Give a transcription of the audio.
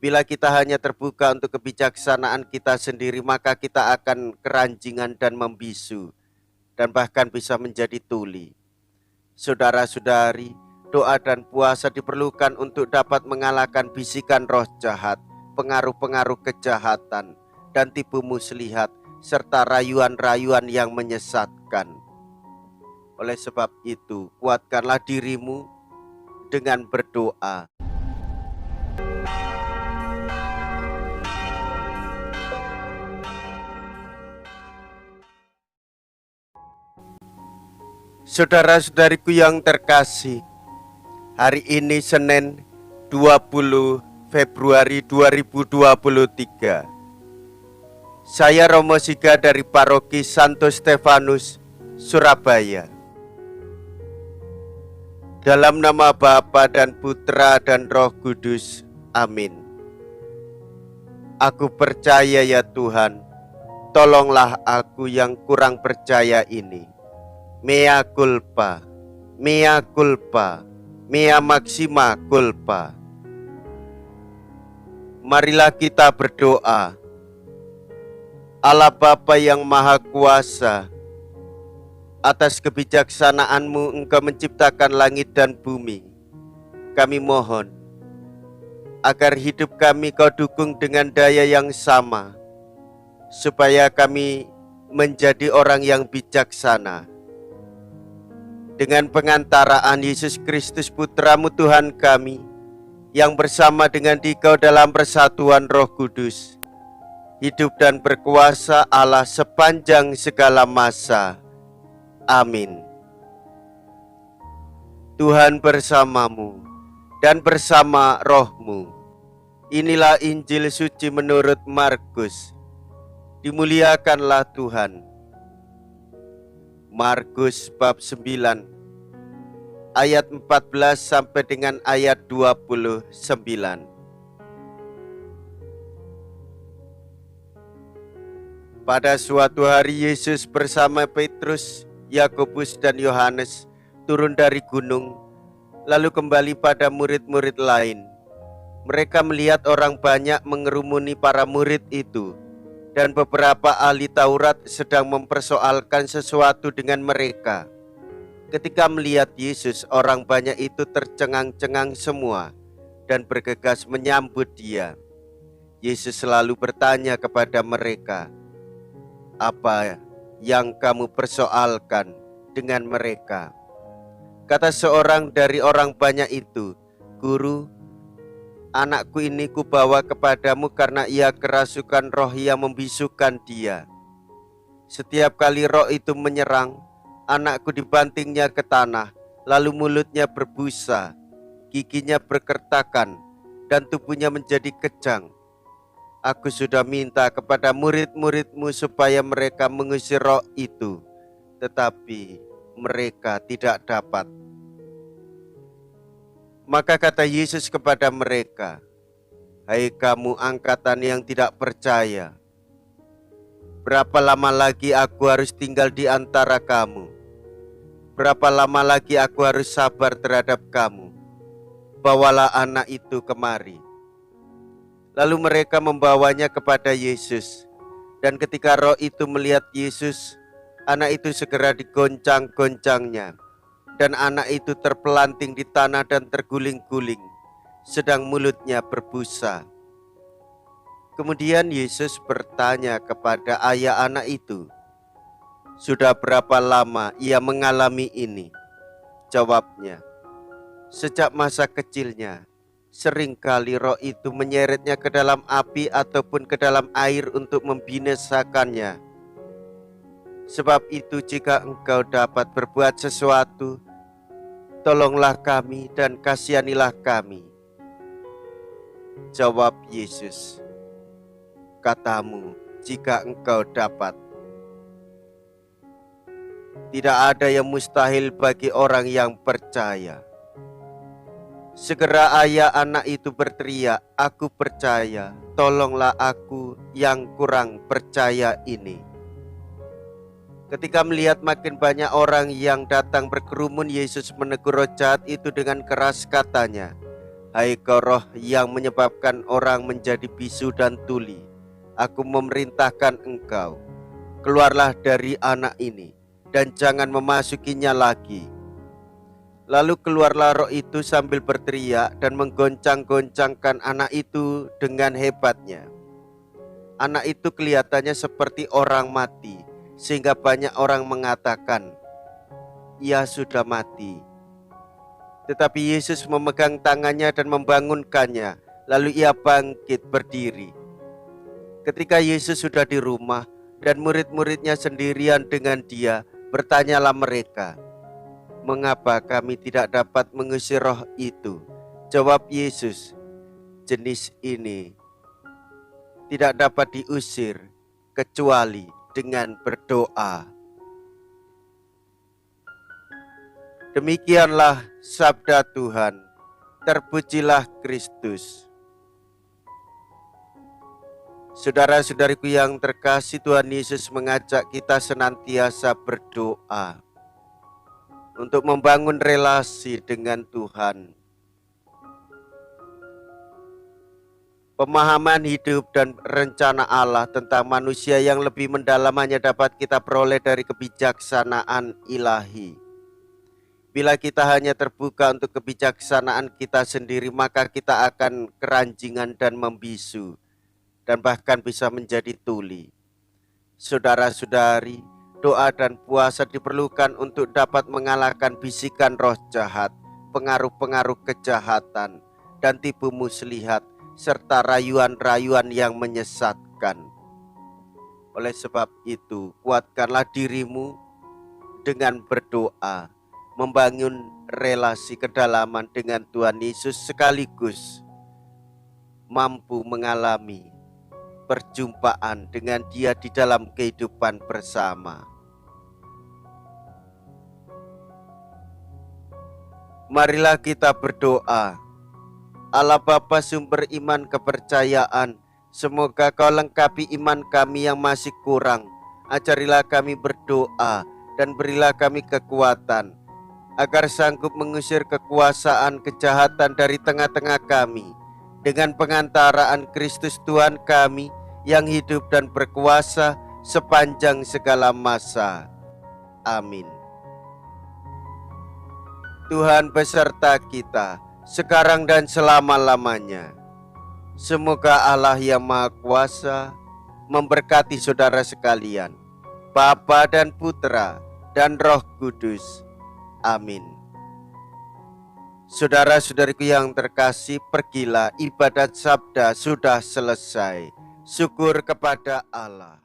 Bila kita hanya terbuka untuk kebijaksanaan kita sendiri, maka kita akan keranjingan dan membisu, dan bahkan bisa menjadi tuli. Saudara-saudari, doa dan puasa diperlukan untuk dapat mengalahkan bisikan roh jahat, pengaruh-pengaruh kejahatan, dan tipu muslihat, serta rayuan-rayuan yang menyesatkan. Oleh sebab itu, kuatkanlah dirimu dengan berdoa. Saudara-saudariku yang terkasih, hari ini Senin 20 Februari 2023. Saya Romo Siga dari Paroki Santo Stefanus, Surabaya. Dalam nama Bapa dan Putra dan Roh Kudus. Amin. Aku percaya ya Tuhan, tolonglah aku yang kurang percaya ini. Mea culpa, mea culpa, mea maxima culpa. Marilah kita berdoa. Allah Bapa yang Maha Kuasa, atas kebijaksanaan-Mu Engkau menciptakan langit dan bumi. Kami mohon agar hidup kami Kau dukung dengan daya yang sama, supaya kami menjadi orang yang bijaksana. Dengan pengantaraan Yesus Kristus Putra-Mu Tuhan kami, yang bersama dengan Dikau dalam persatuan Roh Kudus, hidup dan berkuasa Allah sepanjang segala masa. Amin. Tuhan bersamamu dan bersama rohmu. Inilah Injil suci menurut Markus. Dimuliakanlah Tuhan. Markus bab 9 ayat 14 sampai dengan ayat 29. Pada suatu hari Yesus bersama Petrus, Yakobus dan Yohanes turun dari gunung, lalu kembali pada murid-murid lain. Mereka melihat orang banyak mengerumuni para murid itu, dan beberapa ahli Taurat sedang mempersoalkan sesuatu dengan mereka. Ketika melihat Yesus, orang banyak itu tercengang-cengang semua dan bergegas menyambut Dia. Yesus selalu bertanya kepada mereka, "Apa yang kamu persoalkan dengan mereka?" Kata seorang dari orang banyak itu, "Guru, anakku ini kubawa kepadamu karena ia kerasukan roh yang membisukan dia. Setiap kali roh itu menyerang, anakku dibantingnya ke tanah, lalu mulutnya berbusa, giginya berkertakan, dan tubuhnya menjadi kejang. Aku sudah minta kepada murid-muridmu supaya mereka mengusir roh itu, tetapi mereka tidak dapat." Maka kata Yesus kepada mereka, "Hai kamu angkatan yang tidak percaya, berapa lama lagi aku harus tinggal di antara kamu? Berapa lama lagi aku harus sabar terhadap kamu? Bawalah anak itu kemari." Lalu mereka membawanya kepada Yesus. Dan ketika roh itu melihat Yesus, anak itu segera digoncang-goncangnya. Dan anak itu terpelanting di tanah dan terguling-guling, sedang mulutnya berbusa. Kemudian Yesus bertanya kepada ayah anak itu, "Sudah berapa lama ia mengalami ini?" Jawabnya, "Sejak masa kecilnya, seringkali roh itu menyeretnya ke dalam api ataupun ke dalam air untuk membinasakannya. Sebab itu jika engkau dapat berbuat sesuatu, tolonglah kami dan kasihanilah kami." Jawab Yesus, "Katamu, jika engkau dapat." Tidak ada yang mustahil bagi orang yang percaya. Segera ayah anak itu berteriak, "Aku percaya, tolonglah aku yang kurang percaya ini." Ketika melihat makin banyak orang yang datang berkerumun, Yesus menegur roh jahat itu dengan keras, katanya, Hai kau roh yang menyebabkan orang menjadi bisu dan tuli, aku memerintahkan engkau, keluarlah dari anak ini, dan jangan memasukinya lagi. Lalu keluarlah roh itu sambil berteriak dan menggoncang-goncangkan anak itu dengan hebatnya. Anak itu kelihatannya seperti orang mati, sehingga banyak orang mengatakan, ia sudah mati. Tetapi Yesus memegang tangannya dan membangunkannya, lalu ia bangkit berdiri. Ketika Yesus sudah di rumah dan murid-muridnya sendirian dengan dia, bertanyalah mereka, mengapa kami tidak dapat mengusir roh itu? Jawab Yesus, jenis ini tidak dapat diusir kecuali dengan berdoa. Demikianlah sabda Tuhan. Terpujilah Kristus. Saudara-saudariku yang terkasih, Tuhan Yesus mengajak kita senantiasa berdoa untuk membangun relasi dengan Tuhan. Pemahaman hidup dan rencana Allah tentang manusia yang lebih mendalam hanya dapat kita peroleh dari kebijaksanaan ilahi. Bila kita hanya terbuka untuk kebijaksanaan kita sendiri, maka kita akan keranjingan dan membisu, dan bahkan bisa menjadi tuli. Saudara-saudari, doa dan puasa diperlukan untuk dapat mengalahkan bisikan roh jahat, pengaruh-pengaruh kejahatan, dan tipu muslihat, serta rayuan-rayuan yang menyesatkan. Oleh sebab itu, kuatkanlah dirimu dengan berdoa, membangun relasi kedalaman dengan Tuhan Yesus, sekaligus mampu mengalami perjumpaan dengan Dia di dalam kehidupan bersama. Marilah kita berdoa. Allah Bapa, sumber iman kepercayaan, semoga Kau lengkapi iman kami yang masih kurang. Ajarilah kami berdoa dan berilah kami kekuatan, agar sanggup mengusir kekuasaan kejahatan dari tengah-tengah kami, dengan pengantaraan Kristus Tuhan kami, yang hidup dan berkuasa sepanjang segala masa. Amin. Tuhan beserta kita, sekarang dan selama-lamanya. Semoga Allah yang Maha Kuasa memberkati saudara sekalian, Bapa dan Putra dan Roh Kudus. Amin. Saudara-saudariku yang terkasih, pergilah, ibadat sabda sudah selesai. Syukur kepada Allah.